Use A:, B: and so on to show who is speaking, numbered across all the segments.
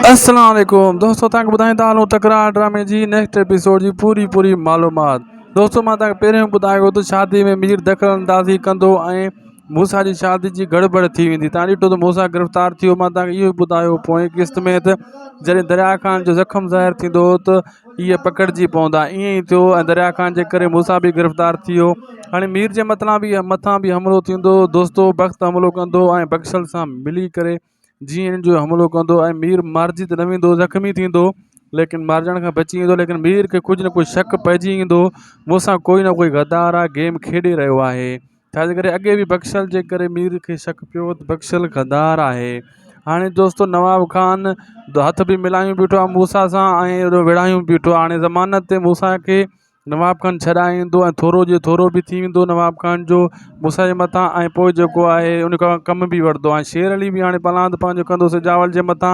A: अस्सलाम वालेकुम दोस्तों, तव्हांखे ॿुधाईंदा हलूं तकरार ड्रामे जी नेक्स्ट एपिसोड जी पूरी मालूमात। दोस्तों, मां तव्हांखे पहिरियों ॿुधायो त शादी में मीर दख़ल अंदाज़ी कंदो ऐं मूसा जी शादी जी गड़बड़ थी वेंदी। तव्हां ॾिठो त मूसा गिरफ़्तार थियो। मां तव्हांखे इहो ॿुधायो पोएं क़िस्त में त जॾहिं दरिया ख़ान जो ज़ख़्म ज़ाहिर थींदो त इहे पकड़िजी पवंदा। ईअं ई थियो ऐं दरिया ख़ान जे करे मूसा बि गिरफ़्तार थी वियो। हाणे मीर जे मथां बि हमिलो थींदो। दोस्तो वक़्तु हमलो कंदो ऐं बख़्शल सां मिली करे जीअं हिन जो हमलो कंदो ऐं मीर मारिजी त न वेंदो, ज़ख़्मी थींदो, लेकिन मारजण खां बची वेंदो। लेकिन मीर खे कुझु न कुझु शक पइजी ईंदो, मूंसां कोई न कोई गद्दार आहे, गेम खेॾे रहियो आहे। छाजे करे अॻे बि बख़्शल जे करे मीर खे शक पियो त बख़्शल गद्दार आहे। हाणे दोस्तो नवाब ख़ान हथ बि मिलायूं बीठो आहे मूसा सां ऐं एॾो विढ़ायूं बीठो आहे। हाणे ज़मानत ते मूसा खे नवाब ख़ान छॾाए ईंदो ऐं थोरो जो थोरो बि थी वेंदो नवाब ख़ान जो मूसा जे मथां। ऐं पोइ जेको आहे उन खां कमु बि वठंदो आहे। शेर अली बि हाणे पलांद पंहिंजो कंदो सिजावल जे मथां।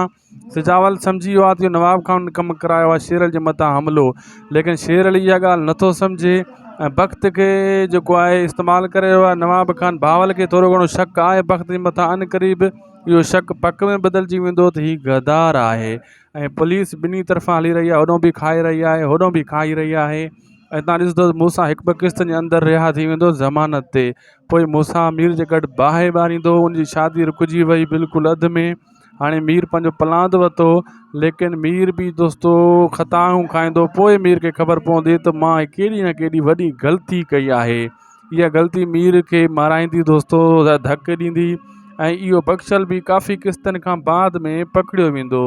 A: सिजावल सम्झी वियो आहे त नवाब ख़ान कमु करायो आहे शेर अली जे मथां हमलो, लेकिन शेर अली इहा ॻाल्हि नथो सम्झे ऐं वक़्त खे जेको आहे इस्तेमालु करे रहियो आहे। नवाब ख़ान भावल खे थोरो घणो शक आहे वक़्त जे मथां, अन क़रीब इहो शक पक में बदिलजी वेंदो त हीउ गद्दार आहे। ऐं पुलिस ॿिन्ही तरफ़ां हली रही आहे, होॾो बि खाई रही आहे, होॾो बि खाई रही आहे। ऐं तव्हां ॾिसंदो मूसा हिकु ॿ क़िस्त जे अंदरि रिहा थी वेंदो ज़मानत ते। पोइ मूसा मीर जे गॾु बाहि ॿारींदो, उनजी शादी रुकिजी वई बिल्कुलु अधु में। हाणे मीर पंहिंजो पलांद वरितो, लेकिन मीर बि दोस्तो ख़ताऊं खाईंदो। पोइ मीर खे ख़बर पवंदी त मां केॾी न केॾी वॾी ग़लती कई आहे। इहा ग़लती मीर खे माराईंदी दोस्तो, धकु ॾींदी ऐं इहो बख़्शल बि काफ़ी क़िस्तनि खां बाद में पकड़ियो वेंदो।